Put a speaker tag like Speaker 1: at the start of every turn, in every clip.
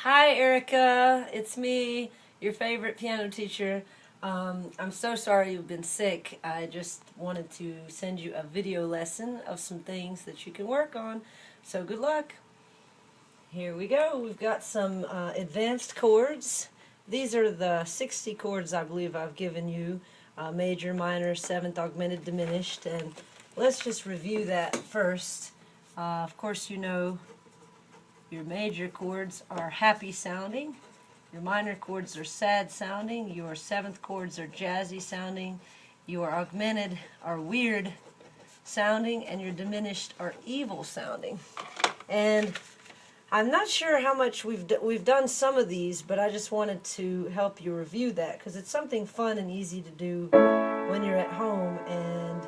Speaker 1: Hi Erica, it's me, your favorite piano teacher. I'm so sorry you've been sick. I just wanted to send you a video lesson of some things that you can work on. So good luck. Here we go. We've got some advanced chords. These are the 60 chords I believe I've given you. Major, minor, 7th, augmented, diminished. And let's just review that first. Of course you know your major chords are happy sounding, your minor chords are sad sounding, your 7th chords are jazzy sounding, your augmented are weird sounding, and your diminished are evil sounding. And I'm not sure how much we've done some of these, but I just wanted to help you review that because it's something fun and easy to do when you're at home and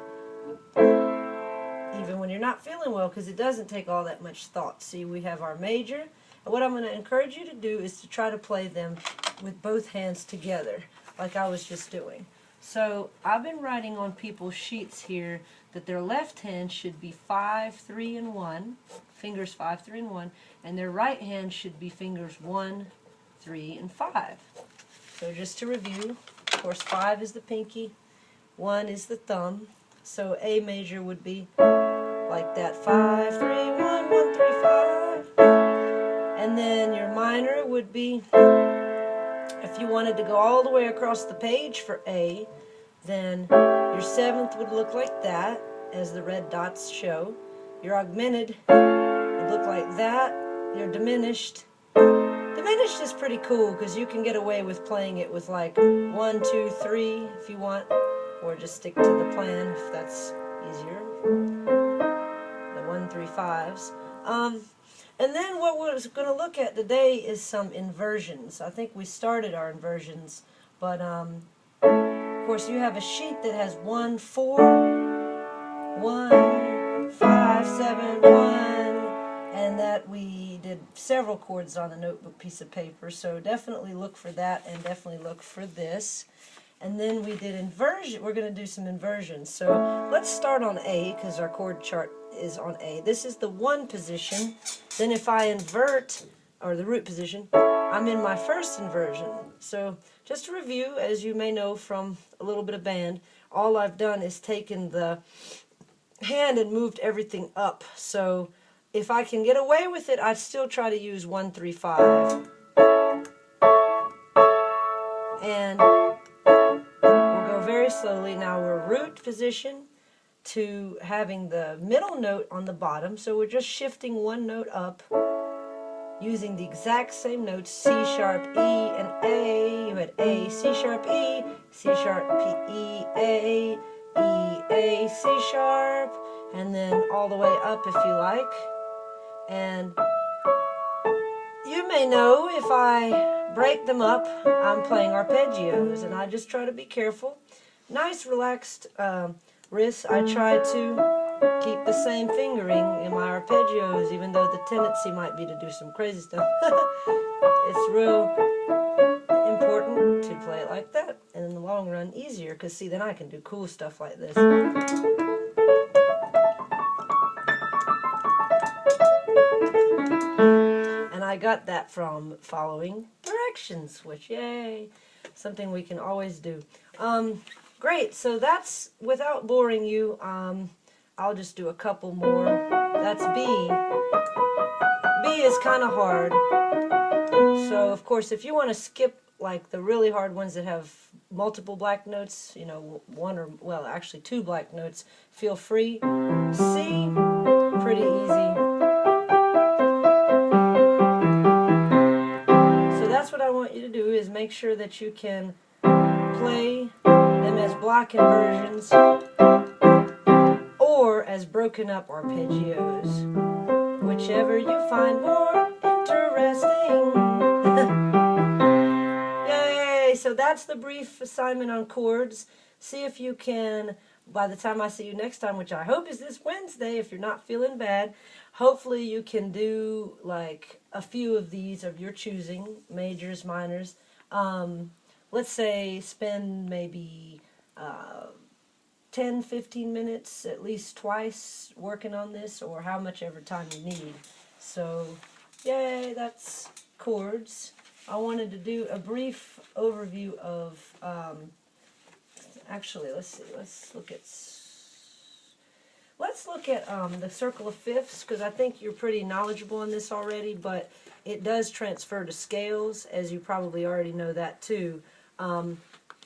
Speaker 1: even when you're not feeling well, because it doesn't take all that much thought. See, we have our major, and what I'm going to encourage you to do is to try to play them with both hands together, like I was just doing. So I've been writing on people's sheets here that their left hand should be 5, 3, and 1, fingers 5, 3, and 1, and their right hand should be fingers 1, 3, and 5. So just to review, of course 5 is the pinky, 1 is the thumb, so A major would be like that, 5, 3, 1, 1, 3, 5. And then your minor would be, if you wanted to go all the way across the page for A, then your 7th would look like that, as the red dots show. Your augmented would look like that. Your diminished is pretty cool because you can get away with playing it with like 1, 2, 3 if you want, or just stick to the plan if that's easier. 1, 3, 5s. And then what we're going to look at today is some inversions. I think we started our inversions, but of course you have a sheet that has 1, 4, 1, 5, 7, 1, and that we did several chords on a notebook piece of paper, so definitely look for that and definitely look for this. And then we did inversion. We're going to do some inversions. So let's start on A because our chord chart is on A. This is the 1 position. Then if I invert, or the root position, I'm in my first inversion. So just to review, as you may know from a little bit of band, all I've done is taken the hand and moved everything up. So if I can get away with it, I'd still try to use 1, 3, 5. And very slowly. Now we're root position to having the middle note on the bottom, so we're just shifting one note up using the exact same notes, C sharp, E, and A. You had A, C sharp, E, C sharp, P, E, A, C sharp, and then all the way up if you like. And you may know if I break them up, I'm playing arpeggios, and I just try to be careful. Nice relaxed wrists. I try to keep the same fingering in my arpeggios, even though the tendency might be to do some crazy stuff. It's real important to play it like that, and in the long run easier, because see, then I can do cool stuff like this. And I got that from following directions, which, yay, something we can always do. Great, so that's, without boring you, I'll just do a couple more. That's B. B is kind of hard. So, of course, if you want to skip like the really hard ones that have multiple black notes, you know, one or, well, actually 2 black notes, feel free. C, pretty easy. What I want you to do is make sure that you can play them as block inversions or as broken up arpeggios, whichever you find more interesting. Yay! So that's the brief assignment on chords. See if you can, by the time I see you next time, which I hope is this Wednesday if you're not feeling bad, hopefully you can do like a few of these of your choosing, majors, minors. Let's say spend maybe 10, 15 minutes at least twice working on this, or how much ever time you need. So, yay, that's chords, I wanted to do a brief overview of, actually, let's see, let's look at the circle of fifths, because I think you're pretty knowledgeable in this already, but it does transfer to scales, as you probably already know that too.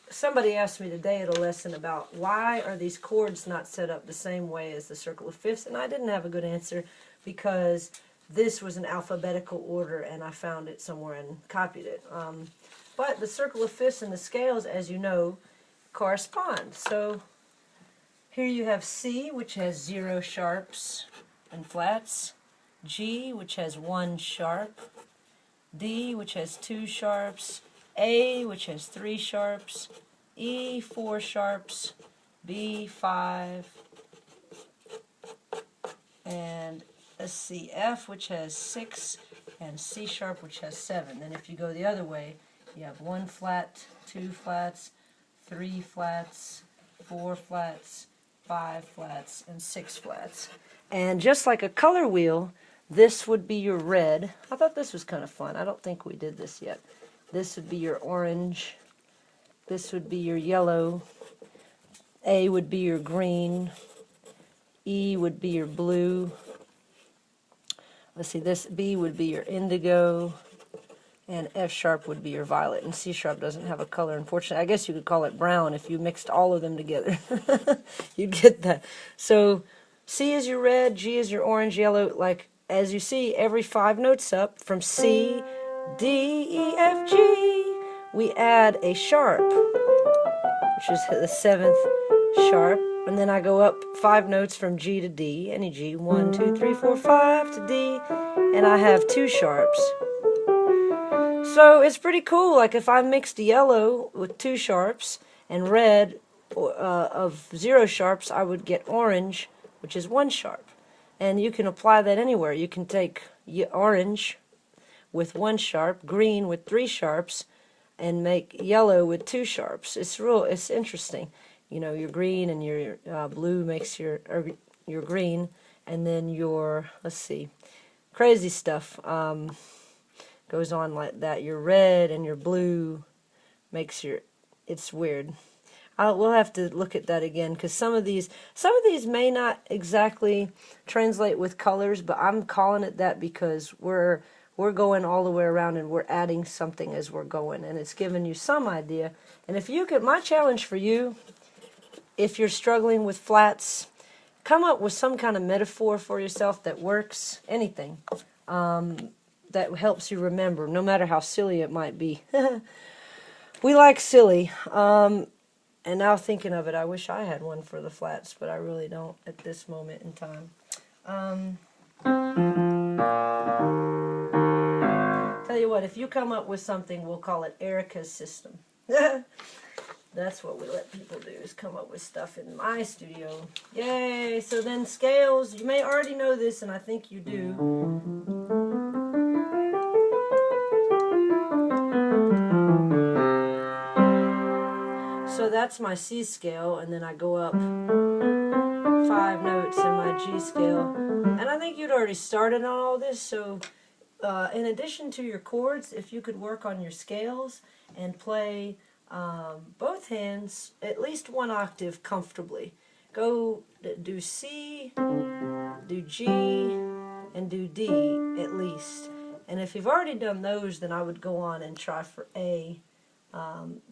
Speaker 1: Somebody asked me today at a lesson about why are these chords not set up the same way as the circle of fifths, and I didn't have a good answer because this was an alphabetical order and I found it somewhere and copied it. But the circle of fifths and the scales, as you know, correspond. So here you have C, which has 0 sharps and flats, G, which has 1 sharp, D, which has 2 sharps, A, which has 3 sharps, E, 4 sharps, B, 5, and let's see, F, which has 6, and C sharp, which has 7. Then if you go the other way, you have 1 flat, 2 flats, 3 flats, 4 flats, 5 flats, and 6 flats. And just like a color wheel, this would be your red. I thought this was kind of fun. I don't think we did this yet. This would be your orange. This would be your yellow. A would be your green. E would be your blue. Let's see, this B would be your indigo. And F sharp would be your violet. And C sharp doesn't have a color, unfortunately. I guess you could call it brown if you mixed all of them together. You'd get that. So C is your red, G is your orange, yellow. Like, as you see, every 5 notes up from C, D, E, F, G, we add a sharp, which is the 7th sharp. And then I go up 5 notes from G to D, any G, 1, 2, 3, 4, 5 to D, and I have 2 sharps. So it's pretty cool. Like if I mixed yellow with 2 sharps and red of 0 sharps, I would get orange, which is 1 sharp. And you can apply that anywhere. You can take orange with 1 sharp, green with 3 sharps, and make yellow with 2 sharps. It's interesting. You know, your green and your blue makes your green, and then your, let's see, crazy stuff goes on like that. Your red and your blue makes your, it's weird. We'll have to look at that again, because some of these may not exactly translate with colors, but I'm calling it that because we're going all the way around and we're adding something as we're going, and it's giving you some idea. And if you could, my challenge for you, if you're struggling with flats, come up with some kind of metaphor for yourself that works, anything that helps you remember, no matter how silly it might be. We like silly. And now thinking of it, I wish I had one for the flats, but I really don't at this moment in time. Tell you what, if you come up with something, we'll call it Erica's system. That's what we let people do, is come up with stuff in my studio. Yay! So then scales, you may already know this, and I think you do. So that's my C scale, and then I go up 5 notes in my G scale. And I think you'd already started on all this, so in addition to your chords, if you could work on your scales and play both hands at least 1 octave comfortably. Go do C, do G, and do D at least. And if you've already done those, then I would go on and try for A.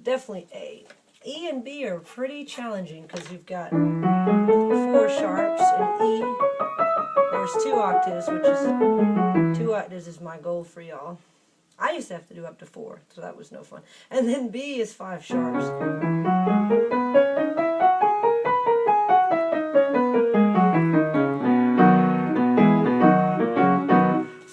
Speaker 1: Definitely A. E and B are pretty challenging because you've got 4 sharps in E. There's 2 octaves, which is 2 octaves is my goal for y'all. I used to have to do up to 4, so that was no fun. And then B is 5 sharps.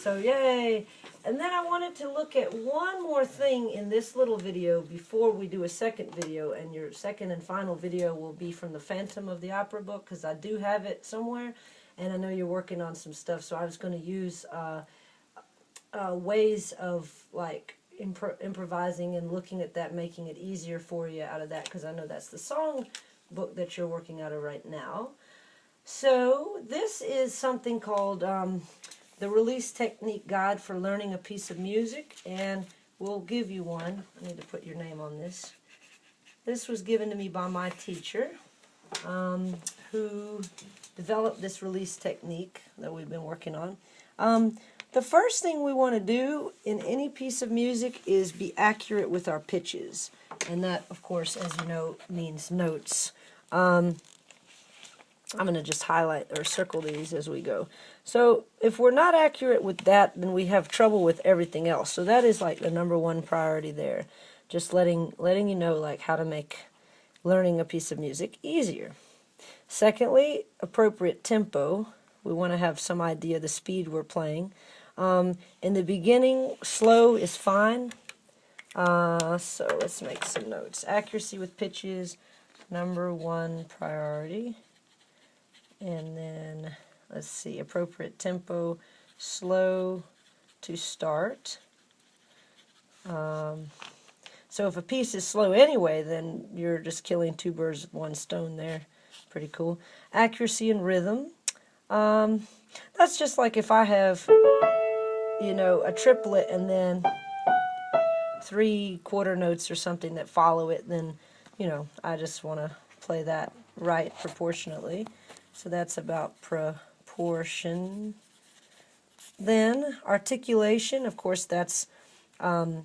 Speaker 1: So yay! And then I wanted to look at one more thing in this little video before we do a second video, and your second and final video will be from the Phantom of the Opera book, because I do have it somewhere, and I know you're working on some stuff, so I was going to use ways of like improvising and looking at that, making it easier for you out of that, because I know that's the song book that you're working out of right now. So this is something called the Release Technique Guide for Learning a Piece of Music, and we'll give you one. I need to put your name on this. This was given to me by my teacher, who developed this release technique that we've been working on. The first thing we want to do in any piece of music is be accurate with our pitches. And that, of course, as you know, means notes. I'm going to just highlight or circle these as we go. So if we're not accurate with that, then we have trouble with everything else. So that is like the number one priority there. Just letting you know like how to make learning a piece of music easier. Secondly, appropriate tempo. We want to have some idea of the speed we're playing. In the beginning, slow is fine. So let's make some notes. Accuracy with pitches, number one priority. And then, let's see, appropriate tempo, slow to start. So if a piece is slow anyway, then you're just killing two birds with one stone there. Pretty cool. Accuracy and rhythm. That's just like if I have, you know, a triplet and then 3 quarter notes or something that follow it, then, you know, I just want to play that right proportionately. So that's about proportion. Then articulation, of course, that's, you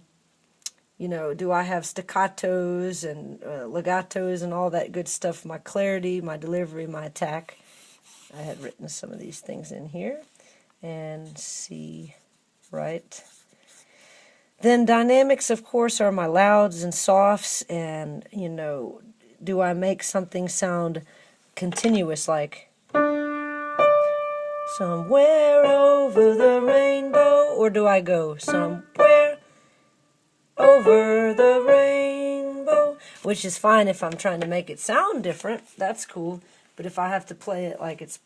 Speaker 1: know, do I have staccatos and legatos and all that good stuff? My clarity, my delivery, my attack. I had written some of these things in here. And see, right. Then dynamics, of course, are my louds and softs. And, you know, do I make something sound continuous, like somewhere over the rainbow? Or do I go somewhere over the rainbow? Which is fine if I'm trying to make it sound different. That's cool. But if I have to play it like it's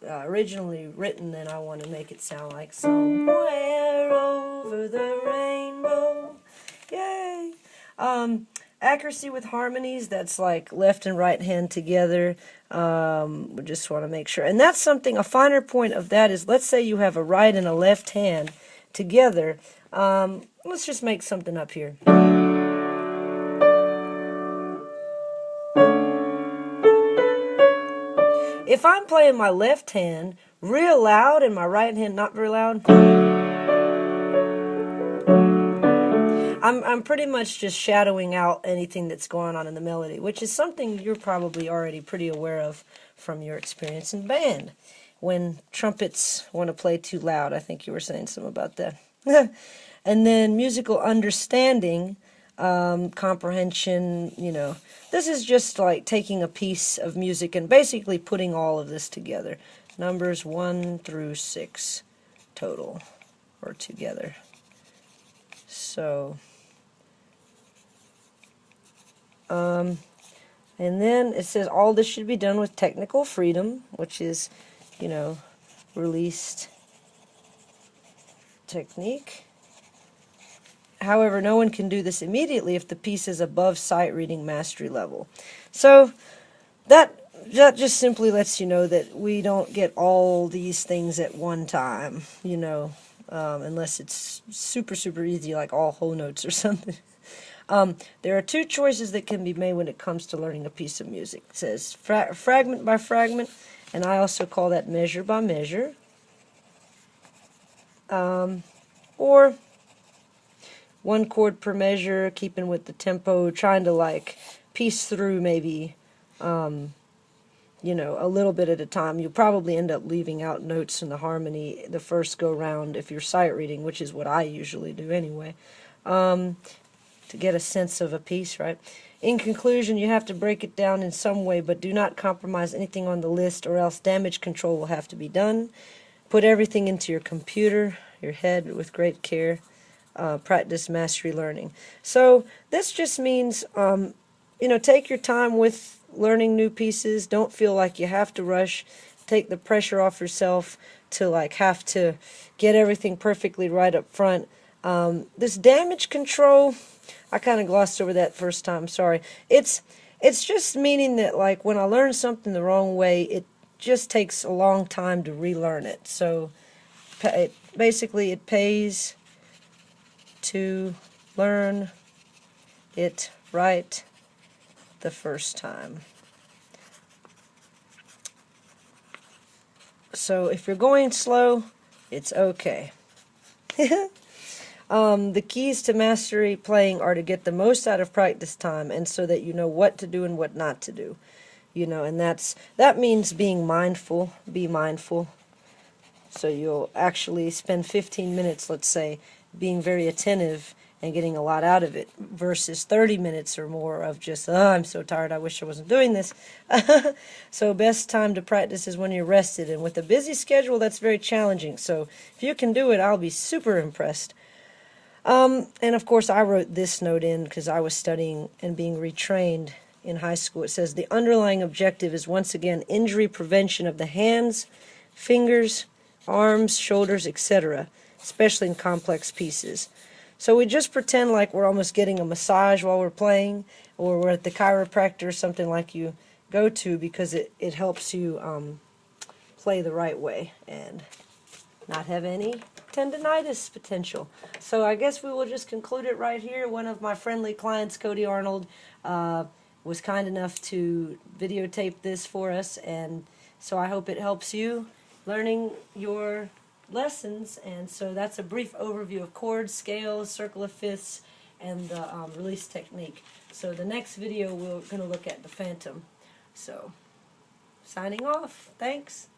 Speaker 1: originally written, then I want to make it sound like somewhere over the rainbow. Yay! Accuracy with harmonies, that's like left and right hand together. We just want to make sure. And that's something, a finer point of that is, let's say you have a right and a left hand together. Let's just make something up here. If I'm playing my left hand real loud and my right hand not very loud, I'm pretty much just shadowing out anything that's going on in the melody, which is something you're probably already pretty aware of from your experience in band. When trumpets want to play too loud, I think you were saying something about that. And then musical understanding, comprehension, you know. This is just like taking a piece of music and basically putting all of this together. Numbers 1 through 6 total, or together. So, and then it says all this should be done with technical freedom, which is, you know, released technique. However, no one can do this immediately if the piece is above sight reading mastery level. So that just simply lets you know that we don't get all these things at one time, you know, unless it's super, super easy, like all whole notes or something. There are 2 choices that can be made when it comes to learning a piece of music. It says fragment by fragment, and I also call that measure by measure. Or 1 chord per measure, keeping with the tempo, trying to like piece through maybe, you know, a little bit at a time. You'll probably end up leaving out notes in the harmony the first go round if you're sight reading, which is what I usually do anyway, to get a sense of a piece, right? In conclusion, you have to break it down in some way, but do not compromise anything on the list, or else damage control will have to be done. Put everything into your computer, your head, with great care. Practice mastery learning. So this just means, you know, take your time with learning new pieces. Don't feel like you have to rush. Take the pressure off yourself to like have to get everything perfectly right up front. This damage control, I kind of glossed over that first time, sorry. It's just meaning that like when I learn something the wrong way, it just takes a long time to relearn it. So basically it pays to learn it right the first time. So if you're going slow, it's okay. The keys to mastery playing are to get the most out of practice time, and so that you know what to do and what not to do. You know, and that means being mindful. Be mindful. So you'll actually spend 15 minutes, let's say, being very attentive and getting a lot out of it, versus 30 minutes or more of just, oh, I'm so tired, I wish I wasn't doing this. So best time to practice is when you're rested, and with a busy schedule, that's very challenging. So if you can do it, I'll be super impressed. And of course, I wrote this note in because I was studying and being retrained in high school. It says, the underlying objective is once again injury prevention of the hands, fingers, arms, shoulders, etc., especially in complex pieces. So we just pretend like we're almost getting a massage while we're playing, or we're at the chiropractor or something like you go to, because it helps you play the right way and not have any tendinitis potential. So I guess we will just conclude it right here. One of my friendly clients, Cody Arnold, was kind enough to videotape this for us, and so I hope it helps you learning your lessons. And so that's a brief overview of chords, scales, circle of fifths, and the release technique. So the next video we're going to look at the phantom. So signing off. Thanks.